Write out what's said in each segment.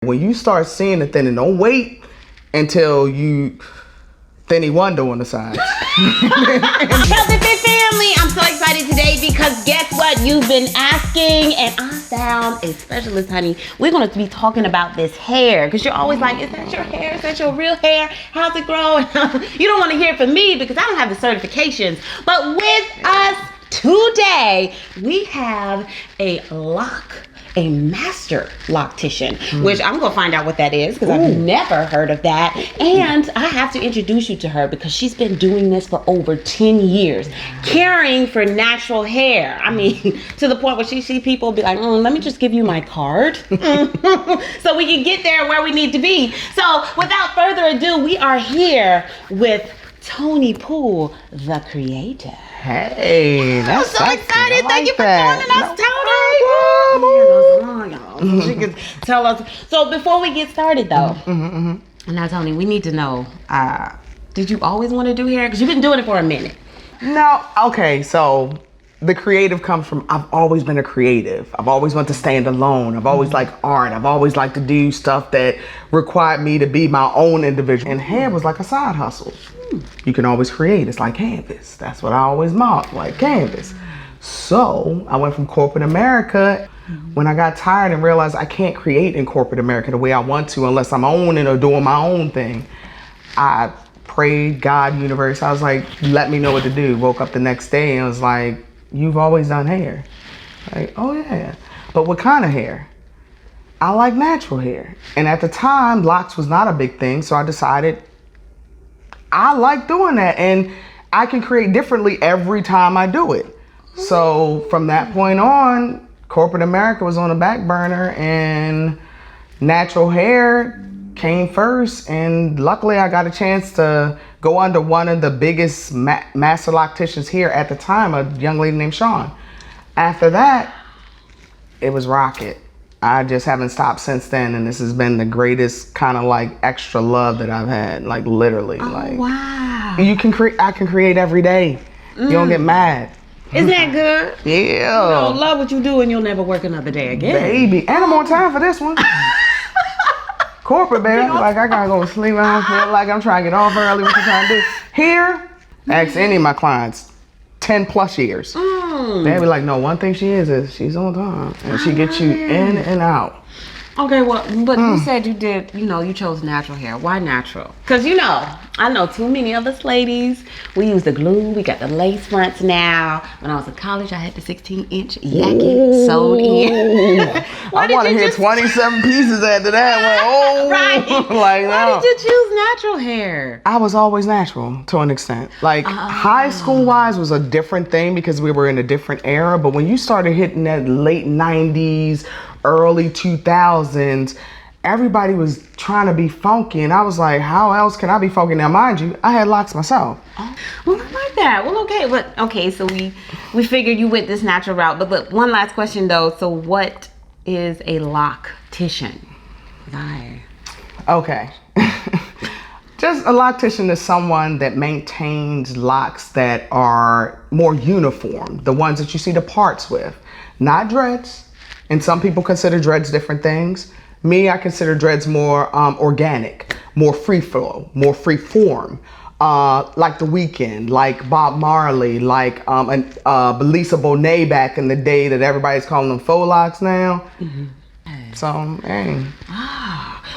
When you start seeing the thinning, don't wait until you thinny wonder on the sides. Healthy Fit family, I'm so excited today because guess what? You've been asking and I found a specialist, honey. We're going to be talking about this hair because you're always like, is that your hair? Is that your real hair? How's it growing? You don't want to hear it from me because I don't have the certifications. But with us today, we have a master loctician, which I'm gonna find out what that is because I've never heard of that. And I have to introduce you to her because she's been doing this for over 10 years, caring for natural hair. I mean, to the point where she see people be like, let me just give you my card so we can get there where we need to be. So without further ado, we are here with Toni Poole, the creator. Hey, that's so excited. Thank you for joining us, Toni. She can tell us. So before we get started though, now Toni, we need to know, did you always want to do hair? Because you've been doing it for a minute. No, okay, so the creative comes from, I've always been a creative. I've always wanted to stand alone. I've always liked art. I've always liked to do stuff that required me to be my own individual. And hair was like a side hustle. You can always create. It's like canvas. That's what I always modeled, like canvas. So I went from corporate America when I got tired and realized I can't create in corporate America the way I want to unless I'm owning or doing my own thing. I prayed, God, universe. I was like, let me know what to do. Woke up the next day and was like, you've always done hair. Like, oh yeah. But what kind of hair? I like natural hair. And at the time, locks was not a big thing. So I decided I like doing that and I can create differently every time I do it. So from that point on, corporate America was on the back burner and natural hair came first. And luckily I got a chance to go under one of the biggest master locticians here at the time, a young lady named Sean. After that, it was rocket. I just haven't stopped since then, and this has been the greatest kind of like extra love that I've had, like literally. Oh, like wow. You can create. I can create every day. You don't get mad. Isn't that good? Yeah. You know, love what you do, and you'll never work another day again. Baby, and I'm on time for this one. Corporate, baby. Like I gotta go to sleep. I don't feel like I'm trying to get off early. What you trying to do? Here, ask any of my clients, 10 plus years. They be like, no, one thing she is she's on time and she gets you in and out. Okay, well, but you said you did, you chose natural hair. Why natural? Because, I know too many of us ladies, we use the glue, we got the lace fronts now. When I was in college, I had the 16-inch jacket sewed in. I want to hear 27 pieces after that one. Right. Like, why did you choose natural hair? I was always natural to an extent. Like high school wise was a different thing because we were in a different era. But when you started hitting that late 90s, early 2000s, everybody was trying to be funky, and I was like, how else can I be funky? Now, mind you, I had locks myself. Oh, well, I like that. Well, okay, so we figured you went this natural route, but one last question though. So what is a loctician? Why? Okay. Just a loctician is someone that maintains locks that are more uniform, the ones that you see the parts with, not dreads. And some people consider dreads different things. Me, I consider dreads more organic, more free flow, more free form. Like The Weeknd, like Bob Marley, like Belisa Bonet back in the day that everybody's calling them faux locks now. So, hey.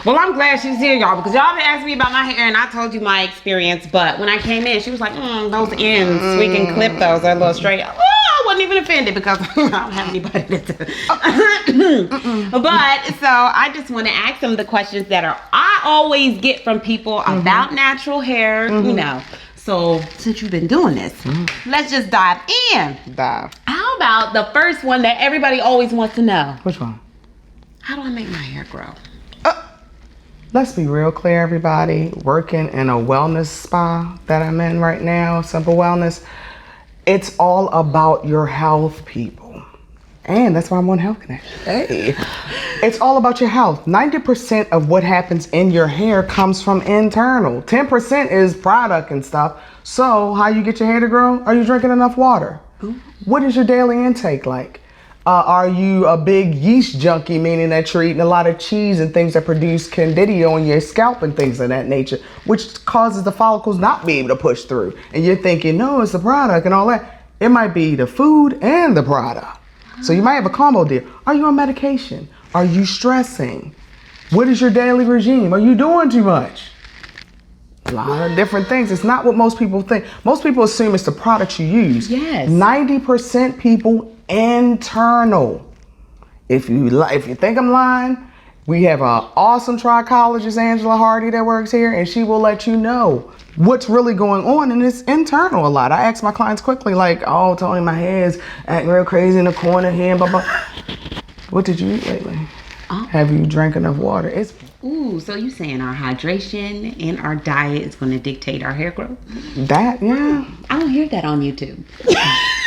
Well, I'm glad she's here, y'all, because y'all been asking me about my hair, and I told you my experience. But when I came in, she was like, those ends, we can clip those. They're a little straight. I wasn't even offended because I don't have anybody to. But so I just want to ask them the questions that I always get from people about natural hair, So since you've been doing this, let's just dive in. How about the first one that everybody always wants to know? Which one? How do I make my hair grow? Let's be real clear, everybody. Working in a wellness spa that I'm in right now, Simple Wellness, it's all about your health, people. And that's why I'm on Health Connect. Hey. It's all about your health. 90% of what happens in your hair comes from internal. 10% is product and stuff. So how you get your hair to grow? Are you drinking enough water? What is your daily intake like? Are you a big yeast junkie, meaning that you're eating a lot of cheese and things that produce candida on your scalp and things of that nature, which causes the follicles not be able to push through? And you're thinking, no, it's the product and all that. It might be the food and the product. So you might have a combo deal. Are you on medication? Are you stressing? What is your daily regime? Are you doing too much? A lot of different things. It's not what most people think. Most people assume it's the products you use. Yes. 90% people internal. If you think I'm lying, we have an awesome trichologist, Angela Hardy, that works here, and she will let you know what's really going on, and it's internal a lot. I ask my clients quickly, like, oh, Toni, my hair's acting real crazy in the corner here, blah, blah. What did you eat lately? Oh. Have you drank enough water? Ooh, so you saying our hydration and our diet is going to dictate our hair growth? That, yeah. I don't hear that on YouTube.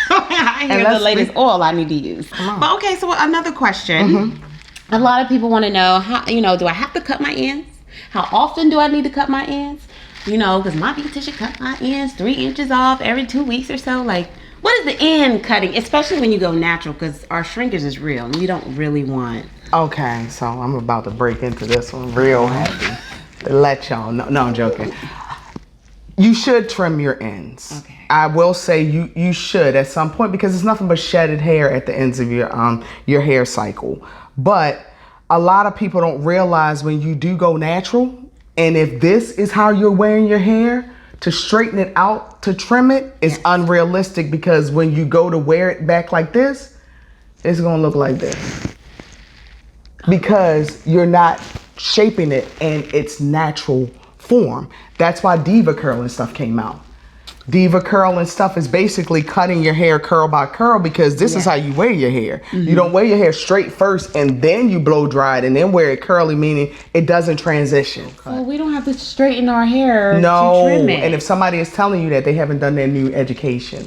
I hear the latest oil I need to use. But okay, so another question. Mm-hmm. A lot of people want to know, how, do I have to cut my ends? How often do I need to cut my ends? Because my beautician cut my ends 3 inches off every 2 weeks or so. Like, what is the end cutting? Especially when you go natural, because our shrinkage is real and you don't really want. Okay, so I'm about to break into this one real happy to let y'all know. No, I'm joking. You should trim your ends. Okay. I will say you should at some point, because it's nothing but shedded hair at the ends of your hair cycle. But a lot of people don't realize when you do go natural, and if this is how you're wearing your hair, to straighten it out, to trim it, is unrealistic, because when you go to wear it back like this, it's gonna look like this. Because you're not shaping it in its natural form. That's why Diva Curl and stuff came out. Diva Curl and stuff is basically cutting your hair curl by curl, because this is how you wear your hair. Mm-hmm. You don't wear your hair straight first and then you blow dry it and then wear it curly, meaning it doesn't transition. Well, we don't have to straighten our hair to trim it. And if somebody is telling you that, they haven't done their new education.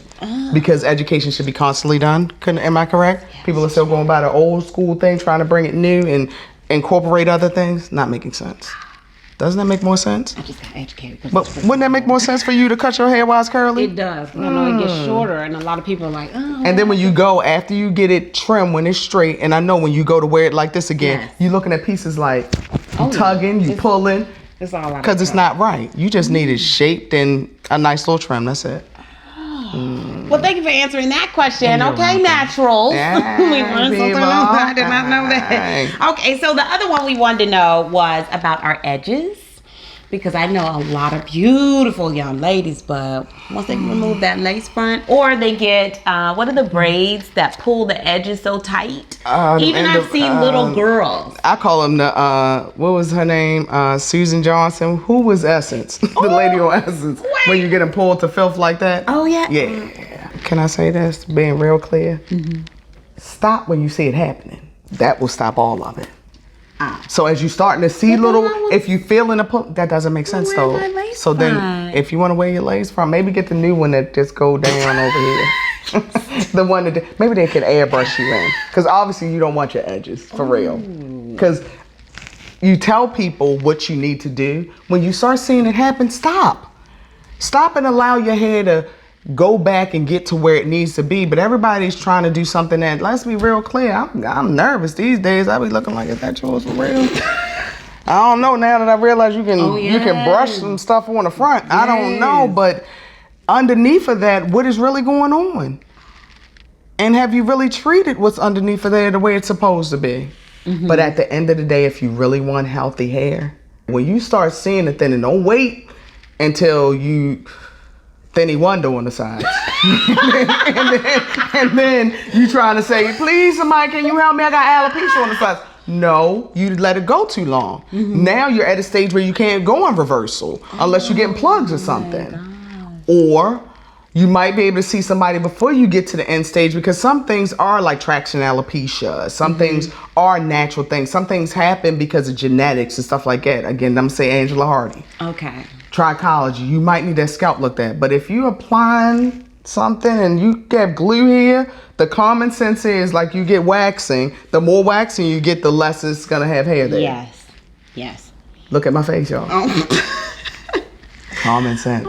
Because education should be constantly done. Am I correct? Yes. People are still going by the old school thing, trying to bring it new and incorporate other things. Not making sense. Doesn't that make more sense? I just got educated. But wouldn't that make more sense for you to cut your hair while it's curly? It does. It gets shorter, and a lot of people are like, oh. And then when you go, after you get it trimmed when it's straight, and I know when you go to wear it like this again, you're looking at pieces like you tugging, you pulling. It's all because it's not right. You just need it shaped and a nice little trim. That's it. Well, thank you for answering that question. Okay, natural. We learned something new. I did not know that. Okay, so the other one we wanted to know was about our edges. Because I know a lot of beautiful young ladies, but once they remove that lace front, or they get, what are the braids that pull the edges so tight? Even I've seen little girls. I call them the, what was her name? Susan Johnson. Who was Essence? The lady on Essence. Wait. When you get them pulled to filth like that. Oh, yeah? Yeah. Can I say this, being real clear? Mm-hmm. Stop when you see it happening. That will stop all of it. So as you starting to see if you feeling a pull, that doesn't make sense though. So then if you want to wear your lace front, maybe get the new one that just go down over here. The one that maybe they can airbrush you in, because obviously you don't want your edges for real. Because you tell people what you need to do. When you start seeing it happen, stop and allow your hair to go back and get to where it needs to be. But everybody's trying to do something that, let's be real clear, I'm nervous these days. I be looking like, is that yours for real? I don't know, now that I realize you can brush some stuff on the front. Yes. I don't know, but underneath of that, what is really going on? And have you really treated what's underneath of there the way it's supposed to be? Mm-hmm. But at the end of the day, if you really want healthy hair, when you start seeing it, then don't wait until you Thinny Wonder on the sides. and then you trying to say, please, somebody, can you help me? I got alopecia on the sides. No, you let it go too long. Mm-hmm. Now you're at a stage where you can't go on reversal unless you're getting plugs or something. Or you might be able to see somebody before you get to the end stage, because some things are like traction alopecia. Some things are natural things. Some things happen because of genetics and stuff like that. Again, I'm saying Angela Hardy. Okay. Trichology, you might need that scalp looked at. But if you're applying something and you have glue here, the common sense is like you get waxing. The more waxing you get, the less it's gonna have hair there. Yes. Look at my face, y'all. Common sense.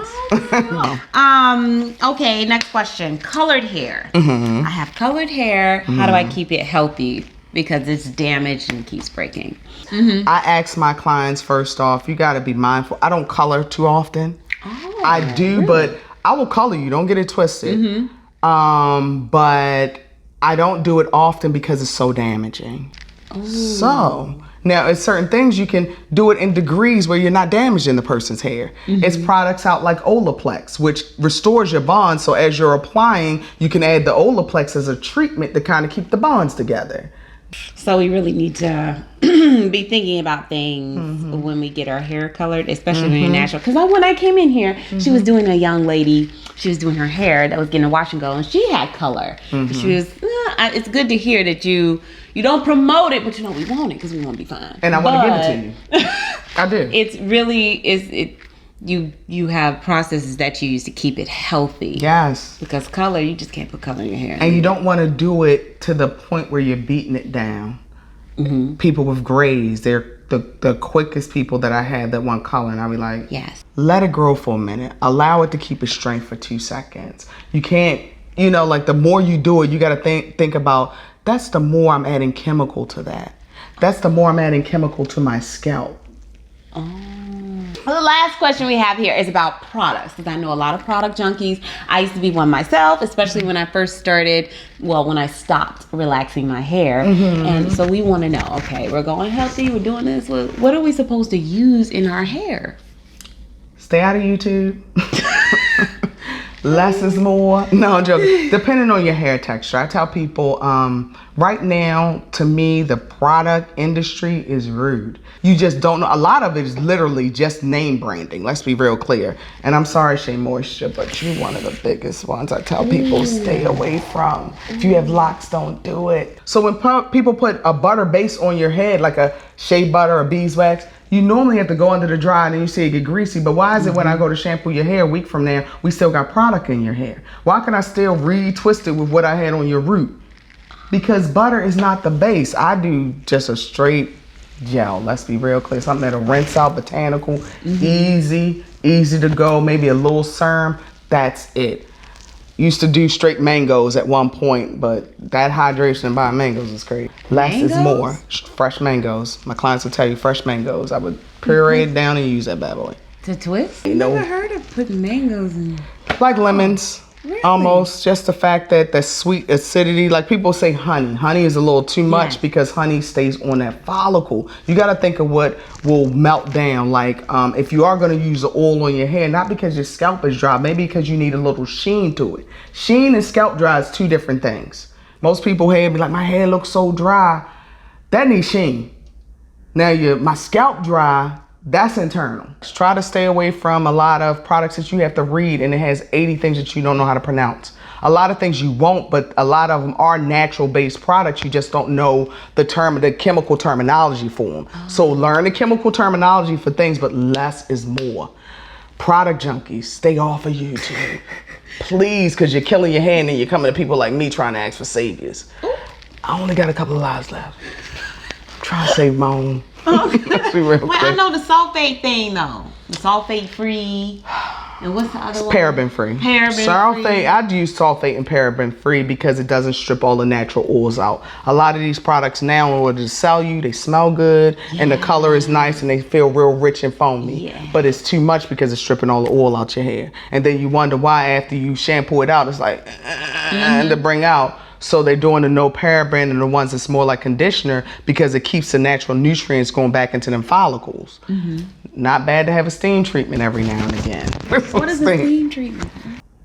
Okay, next question. Colored hair. Mm-hmm. I have colored hair. How do I keep it healthy? Because it's damaged and keeps breaking. I ask my clients first off, you got to be mindful. I don't color too often. Oh, I do, really? but I will color you. Don't get it twisted. But I don't do it often because it's so damaging. Oh. So now, it's certain things you can do it in degrees where you're not damaging the person's hair. It's products out like Olaplex, which restores your bonds. So as you're applying, you can add the Olaplex as a treatment to kind of keep the bonds together. So we really need to be thinking about things when we get our hair colored, especially when you're natural. Because when I came in here, she was doing a young lady. She was doing her hair that was getting a wash and go, and she had color. She was. It's good to hear that you don't promote it, but you know we want it because we want to be fine. And I want to give it to you. I do. It's really you have processes that you use to keep it healthy. Yes. Because color, you just can't put color in your hair. And you don't want to do it to the point where you're beating it down. People with grays, they're the quickest people that I had that want color, and I'll be like, yes, let it grow for a minute. Allow it to keep its strength for 2 seconds. You can't, like the more you do it, you got to think about, that's the more I'm adding chemical to that. That's the more I'm adding chemical to my scalp. Well, the last question we have here is about products, because I know a lot of product junkies. I used to be one myself, especially when I first started, when I stopped relaxing my hair. And so we want to know, okay, we're going healthy, we're doing this. What are we supposed to use in our hair? Stay out of YouTube. Less is more. No, I'm joking. Depending on your hair texture. I tell people, right now, to me, the product industry is rude. You just don't know. A lot of it is literally just name branding. Let's be real clear. And I'm sorry, Shea Moisture, but you're one of the biggest ones I tell people stay away from. If you have locks, don't do it. So when people put a butter base on your head, like a shea butter or beeswax, you normally have to go under the dryer and then you see it get greasy. But why is it when I go to shampoo your hair a week from now, we still got product in your hair? Why can I still retwist it with what I had on your root? Because butter is not the base. I do just a straight gel. Let's be real clear. Something that'll rinse out, botanical, easy to go. Maybe a little serum. That's it. Used to do straight mangoes at one point, but that hydration and buying mangoes is crazy. Less is more. Fresh mangoes. My clients will tell you fresh mangoes. I would puree it down and use that bad boy. To twist? I've never heard of putting mangoes in. Like lemons. Really? Almost. Just the fact that the sweet acidity, like people say honey. Honey is a little too much because honey stays on that follicle. You got to think of what will melt down. Like if you are going to use the oil on your hair, not because your scalp is dry, maybe because you need a little sheen to it. Sheen and scalp dry is two different things. Most people hair be like, my hair looks so dry. That needs sheen. Now my scalp dry, that's internal. Try to stay away from a lot of products that you have to read and it has 80 things that you don't know how to pronounce. A lot of things you won't, but a lot of them are natural based products. You just don't know the chemical terminology for them. So learn the chemical terminology for things, but less is more. Product junkies, stay off of YouTube. Please, because you're killing your hair and then you're coming to people like me trying to ask for saviors. I only got a couple of lives left. I'm trying to save my own. Let's be real quick. I know the sulfate thing though. The sulfate free. And what's the other one? Paraben free. Paraben free. I'd use sulfate and paraben free because it doesn't strip all the natural oils out. A lot of these products now, in order to sell you, they smell good and the color is nice and they feel real rich and foamy. Yeah. But it's too much because it's stripping all the oil out your hair. And then you wonder why after you shampoo it out, it's like to bring out. So they're doing the no paraben and the ones that's more like conditioner because it keeps the natural nutrients going back into them follicles. Not bad to have a steam treatment every now and again. What is a steam treatment?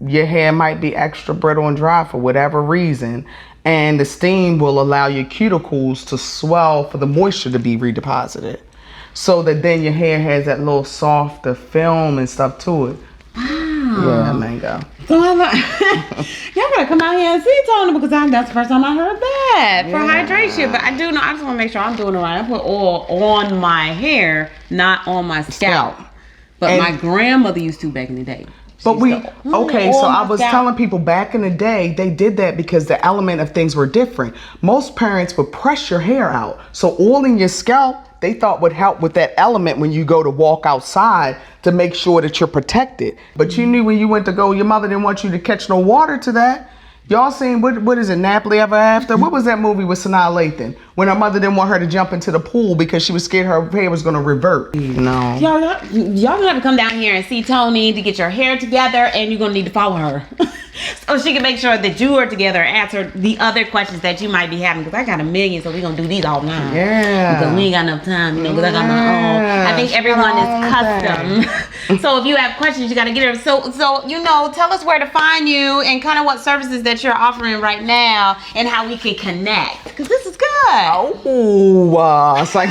Your hair might be extra brittle and dry for whatever reason, and the steam will allow your cuticles to swell for the moisture to be redeposited. So that then your hair has that little softer film and stuff to it. Yeah, mango. So y'all gotta come out here and see Toni because that's the first time I heard that for hydration. But I do know, I just want to make sure I'm doing it right. I put oil on my hair, not on my scalp. But my grandmother used to back in the day. But so I was telling people back in the day, they did that because the element of things were different. Most parents would press your hair out. So oil in your scalp they thought would help with that element when you go to walk outside to make sure that you're protected. But you knew when you went to go, your mother didn't want you to catch no water to that. Y'all seen, what is it, Napoli Ever After? What was that movie with Sanaa Lathan? When her mother didn't want her to jump into the pool because she was scared her hair was gonna revert. No. Y'all gonna have to come down here and see Toni to get your hair together, and you're gonna need to follow her. So she can make sure that you are together and answer the other questions that you might be having. Because I got a million, so we're gonna do these all night. Yeah. Because we ain't got enough time, because I got my own. I think everyone is custom. So if you have questions, you gotta get her. So tell us where to find you and kind of what services that you're offering right now and how we can connect. Because this is good. It's like,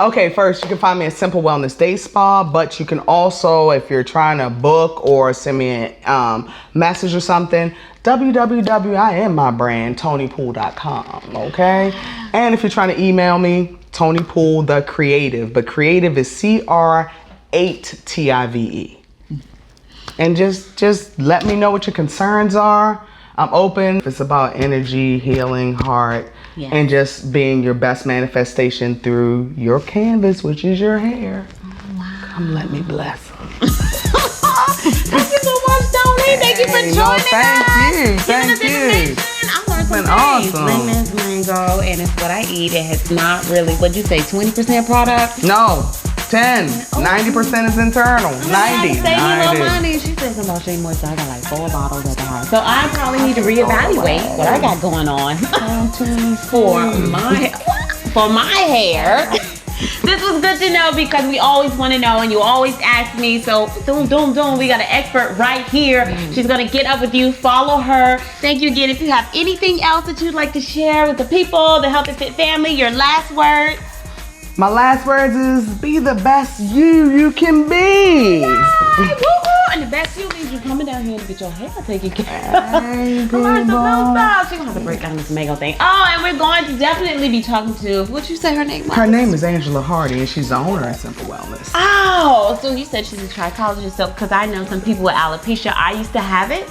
okay, first you can find me at Simple Wellness Day Spa, but you can also, if you're trying to book or send me a message or something, www.IamMyBrand.ToniPoole.com, okay? And if you're trying to email me, Toni Poole the Creative, but creative is CR8TIVE. And just let me know what your concerns are. I'm open. It's about energy, healing, heart, and just being your best manifestation through your canvas, which is your hair. Oh, wow. Come let me bless them. Thank you so much, Toni. Thank you for joining us. Thank you. I learned some things. Awesome. Lemon's mango, and it's what I eat. It has not really, what'd you say, 20% product? No. 10. 90% is internal. 90. Save me a little money. She said something about Shea Moisture. I got like 4 bottles at the house. So I probably need to reevaluate what I got going on for my hair. This was good to know because we always want to know and you always ask me. So we got an expert right here. She's going to get up with you. Follow her. Thank you again. If you have anything else that you'd like to share with the people, the Health and Fit family, your last words. My last words is be the best you can be. Yay, woo-hoo. And the best you means you coming down here to get your hair taken care of. Hey, I learned some new stuff. She's gonna have to break down this mango thing. Oh, and we're going to definitely be talking to, what'd you say her name was? Her name is Angela Hardy and she's the owner of Simple Wellness. Oh, so you said she's a trichologist. So, because I know some people with alopecia, I used to have it.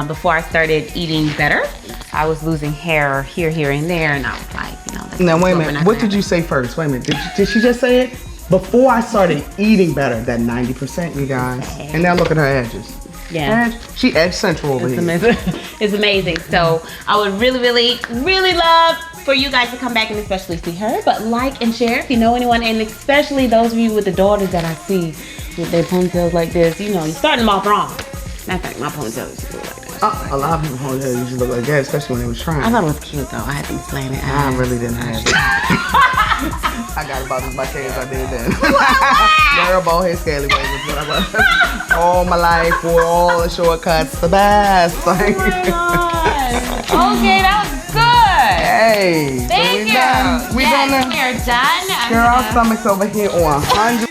Before I started eating better, I was losing hair here, and there, and I was like, Now wait a minute, what did you say first? Wait a minute, did she just say it? Before I started eating better, that 90%, you guys. And now look at her edges. Yeah. She edge central over here. Amazing. It's amazing. So I would really, really, really love for you guys to come back and especially see her, but like and share if you know anyone, and especially those of you with the daughters that I see with their ponytails like this, you're starting them off wrong. Matter of fact, my ponytail used to look like that. A lot of people ponytails used to look like that, especially when they was trying. I thought it was cute though. I had them slanted eyes. I really didn't have it. I got about as much hair as I did then. Girl, bald head, scaly waves is what I was. All my life, for all the shortcuts, the best. Oh my gosh. Okay, that was good. Hey. Thank you. We done. We're done. Girl, our stomach's over here on 100.